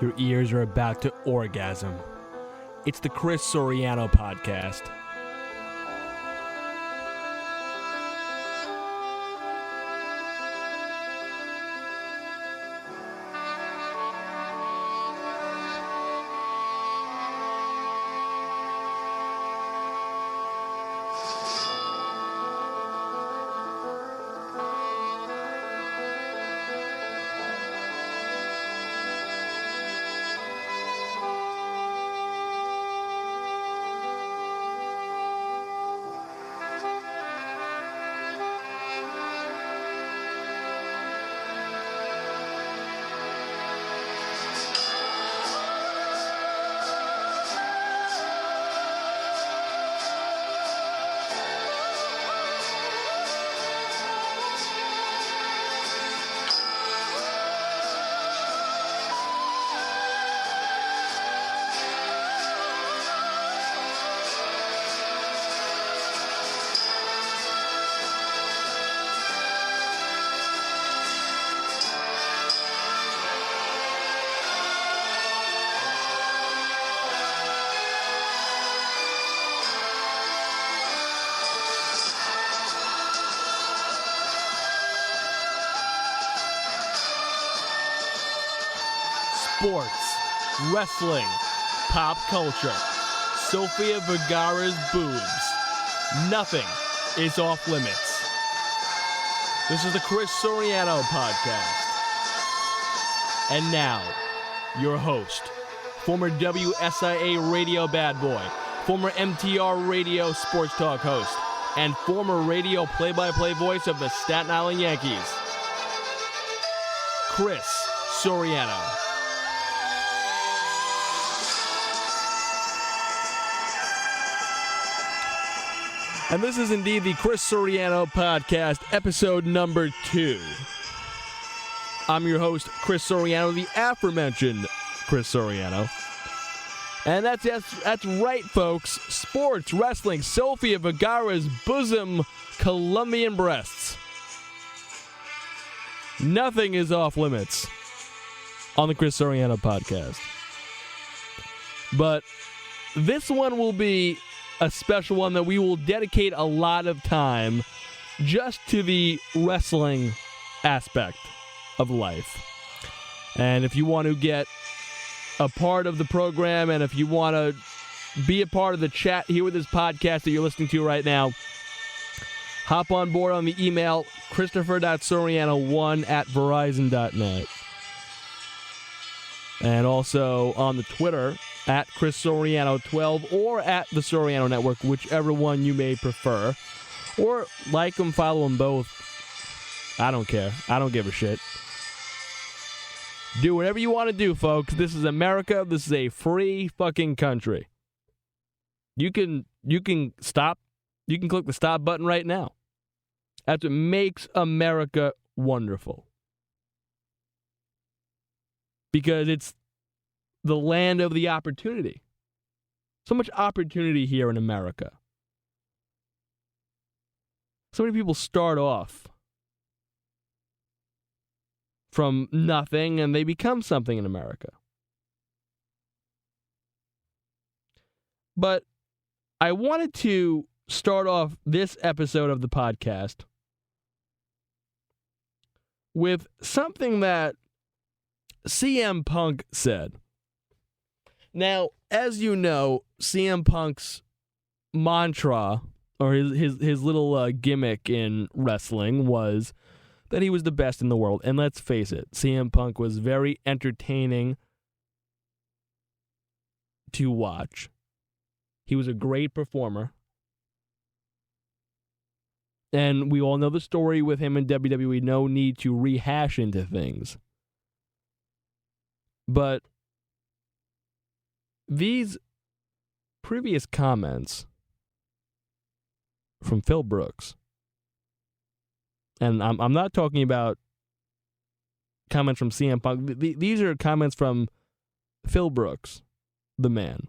Your ears are about to orgasm. It's the Chris Soriano podcast. Sports, wrestling, pop culture, Sofia Vergara's boobs. Nothing is off limits. This is the Chris Soriano podcast. And now, your host, former WSIA radio bad boy, former MTR radio sports talk host, and former radio play-by-play voice of the Staten Island Yankees, Chris Soriano. And this is indeed the Chris Soriano podcast, episode number 2. I'm your host, Chris Soriano, the aforementioned Chris Soriano. And that's right, folks. Sports, wrestling, Sofia Vergara's bosom, Colombian breasts. Nothing is off limits on the Chris Soriano podcast. But this one will be a special one that we will dedicate a lot of time just to the wrestling aspect of life. And if you want to get a part of the program, and if you want to be a part of the chat here with this podcast that you're listening to right now, hop on board on the email christopher.soriano1@verizon.net. And also on the Twitter, at Chris Soriano12 or at the Soriano Network, whichever one you may prefer. Or like them, follow them both. I don't care. I don't give a shit. Do whatever you want to do, folks. This is America. This is a free fucking country. You can stop. You can click the stop button right now. That's what makes America wonderful. Because it's the land of the opportunity. So much opportunity here in America. So many people start off from nothing and they become something in America. But I wanted to start off this episode of the podcast with something that CM Punk said. Now, as you know, CM Punk's mantra, or his little gimmick in wrestling, was that he was the best in the world. And let's face it, CM Punk was very entertaining to watch. He was a great performer. And we all know the story with him in WWE. No need to rehash into things. But these previous comments from Phil Brooks, and I'm not talking about comments from CM Punk. These are comments from Phil Brooks, the man.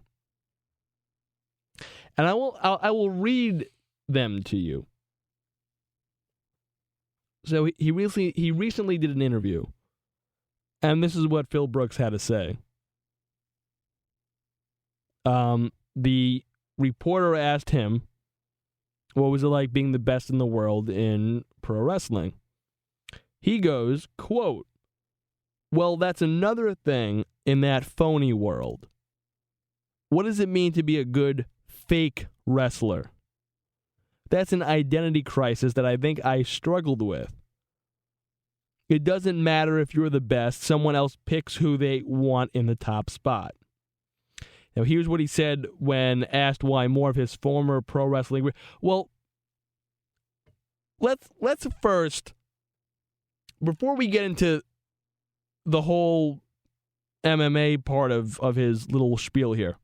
And I will read them to you. So he recently did an interview, and this is what Phil Brooks had to say. the reporter asked him, what was it like being the best in the world in pro wrestling? He goes, quote, well, that's another thing in that phony world. What does it mean to be a good fake wrestler? That's an identity crisis that I think I struggled with. It doesn't matter if you're the best. Someone else picks who they want in the top spot. Now, here's what he said when asked why more of his former pro wrestling... Well, let's first, before we get into the whole MMA part of his little spiel here,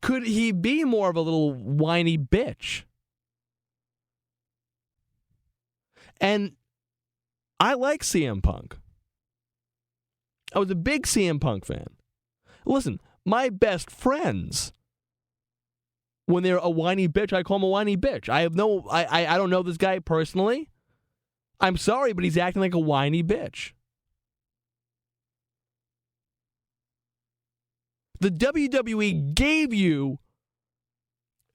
could he be more of a little whiny bitch? And I like CM Punk. I was a big CM Punk fan. Listen, my best friends, when they're a whiny bitch, I call them a whiny bitch. I don't know this guy personally. I'm sorry, but he's acting like a whiny bitch. The WWE gave you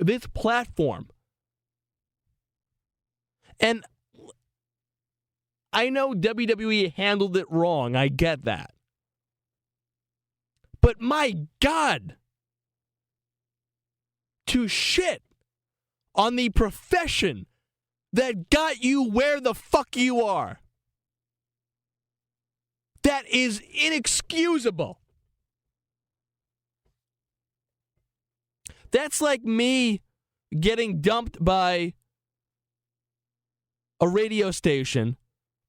this platform. And I know WWE handled it wrong. I get that. But my God, to shit on the profession that got you where the fuck you are, that is inexcusable. That's like me getting dumped by a radio station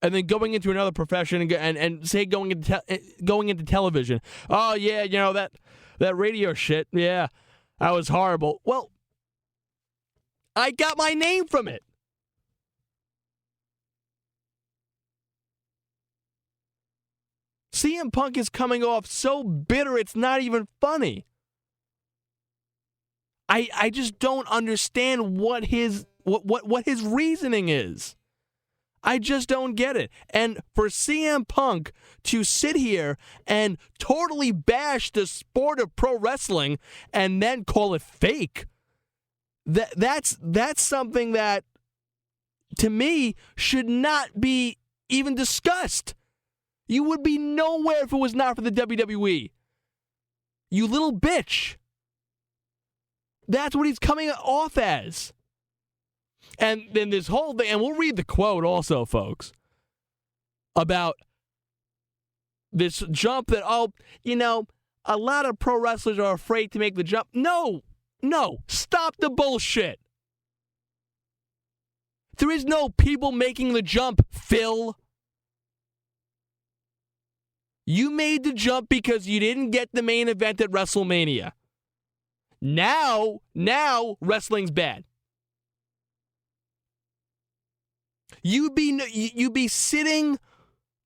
and then going into another profession and say going into television. Oh yeah, you know that radio shit. Yeah, that was horrible. Well, I got my name from it. CM Punk is coming off so bitter it's not even funny. I just don't understand what his reasoning is. I just don't get it. And for CM Punk to sit here and totally bash the sport of pro wrestling and then call it fake, that's something that, to me, should not be even discussed. You would be nowhere if it was not for the WWE. You little bitch. That's what he's coming off as. And then this whole thing, and we'll read the quote also, folks, about this jump that, a lot of pro wrestlers are afraid to make the jump. No, stop the bullshit. There is no people making the jump, Phil. You made the jump because you didn't get the main event at WrestleMania. Now wrestling's bad. You'd be sitting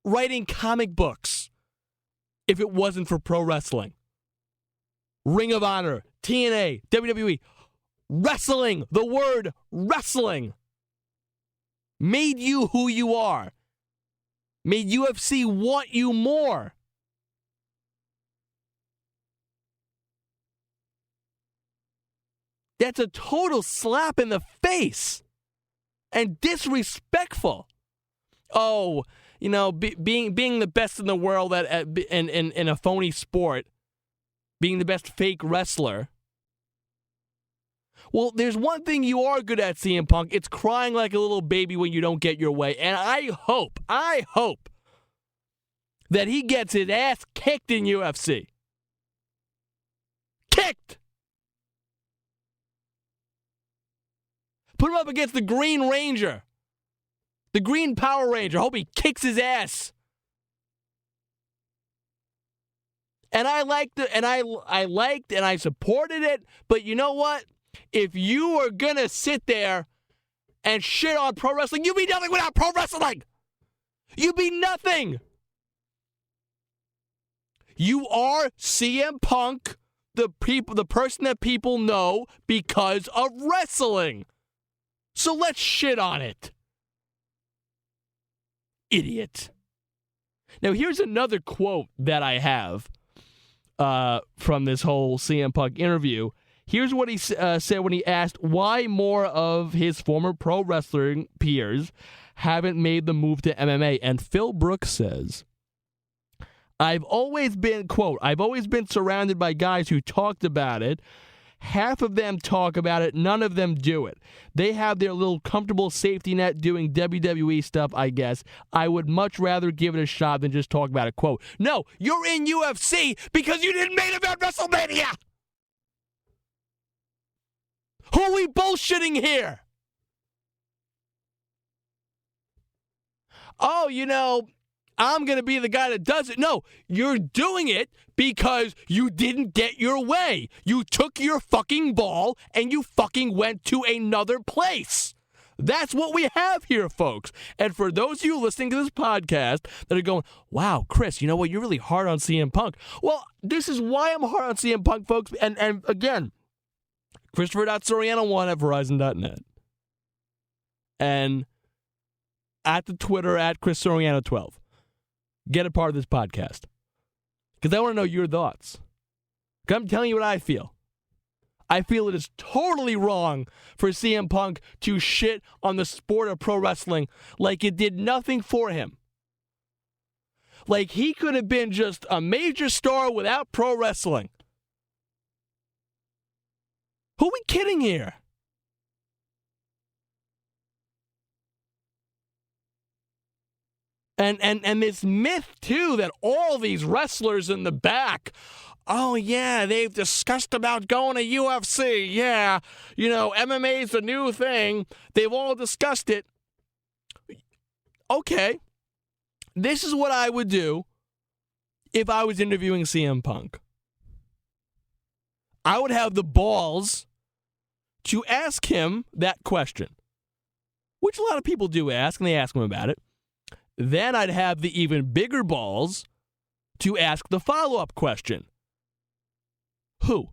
writing comic books if it wasn't for pro wrestling. Ring of Honor, TNA, WWE, wrestling, the word wrestling made you who you are. Made UFC want you more. That's a total slap in the face and disrespectful. Oh, being the best in the world in a phony sport, being the best fake wrestler. Well, there's one thing you are good at, CM Punk. It's crying like a little baby when you don't get your way. And I hope that he gets his ass kicked in UFC. Kicked! Put him up against the Green Ranger. The Green Power Ranger. I hope he kicks his ass. And I liked it, and I supported it, but you know what? If you are gonna sit there and shit on pro wrestling, you'd be nothing without pro wrestling. You'd be nothing. You are CM Punk, the person that people know because of wrestling. So let's shit on it. Idiot. Now here's another quote that I have from this whole CM Punk interview. Here's what he said when he asked why more of his former pro wrestling peers haven't made the move to MMA. And Phil Brooks says, I've always been surrounded by guys who talked about it. Half of them talk about it, none of them do it. They have their little comfortable safety net doing WWE stuff, I guess. I would much rather give it a shot than just talk about it. Quote, no, you're in UFC because you didn't main event WrestleMania! Who are we bullshitting here? Oh, I'm going to be the guy that does it. No, you're doing it because you didn't get your way. You took your fucking ball and you fucking went to another place. That's what we have here, folks. And for those of you listening to this podcast that are going, wow, Chris, you know what? You're really hard on CM Punk. Well, this is why I'm hard on CM Punk, folks. And again, Christopher.Soriano1 at Verizon.net. And at the Twitter at Chris Soriano12. Get a part of this podcast. Because I want to know your thoughts. Because I'm telling you what I feel. I feel it is totally wrong for CM Punk to shit on the sport of pro wrestling like it did nothing for him. Like he could have been just a major star without pro wrestling. Who are we kidding here? And this myth, too, that all these wrestlers in the back, oh, yeah, they've discussed about going to UFC. Yeah, MMA's the new thing. They've all discussed it. Okay. This is what I would do if I was interviewing CM Punk. I would have the balls to ask him that question, which a lot of people do ask, and they ask him about it. Then I'd have the even bigger balls to ask the follow-up question. Who?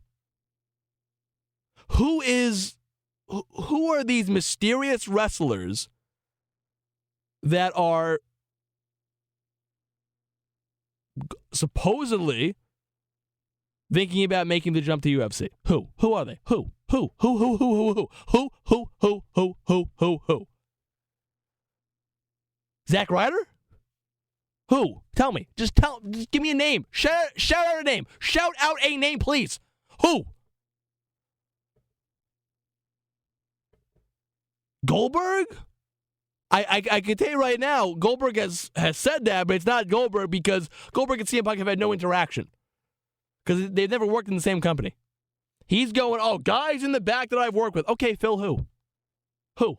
Who are these mysterious wrestlers that are supposedly thinking about making the jump to UFC? Who? Who are they? Who? Zack Ryder? Who? Tell me. Just give me a name. Shout out a name. Shout out a name, please. Who? Goldberg? I can tell you right now, Goldberg has said that, but it's not Goldberg because Goldberg and CM Punk have had no interaction. Because they've never worked in the same company. He's going, oh, guys in the back that I've worked with. Okay, Phil, who? Who?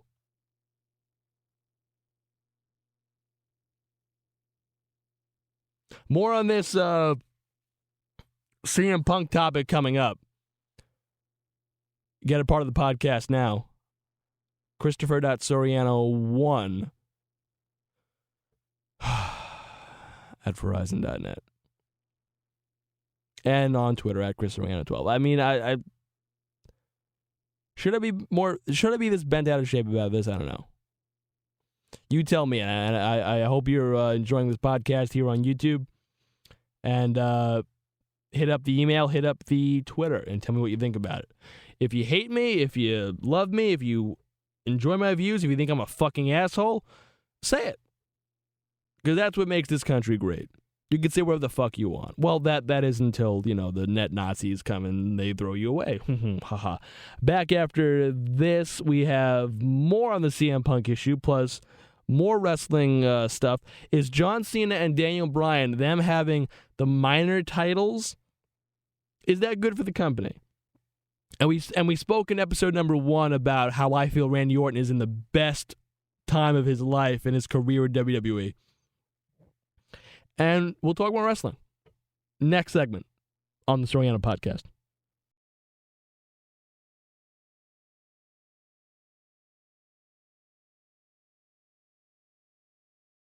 More on this CM Punk topic coming up. Get a part of the podcast now. Christopher.Soriano1 at Verizon.net. And on Twitter at Chris Soriano12. I mean, I should I be this bent out of shape about this? I don't know. You tell me, and I hope you're enjoying this podcast here on YouTube. And hit up the email, hit up the Twitter, and tell me what you think about it. If you hate me, if you love me, if you enjoy my views, if you think I'm a fucking asshole, say it. Because that's what makes this country great. You can say whatever the fuck you want. Well, that is until, the net Nazis come and they throw you away. Haha. Back after this, we have more on the CM Punk issue, plus more wrestling stuff. Is John Cena and Daniel Bryan, them having the minor titles, is that good for the company? And we spoke in episode number 1 about how I feel Randy Orton is in the best time of his life in his career at WWE. And we'll talk more wrestling next segment on the Soriano podcast.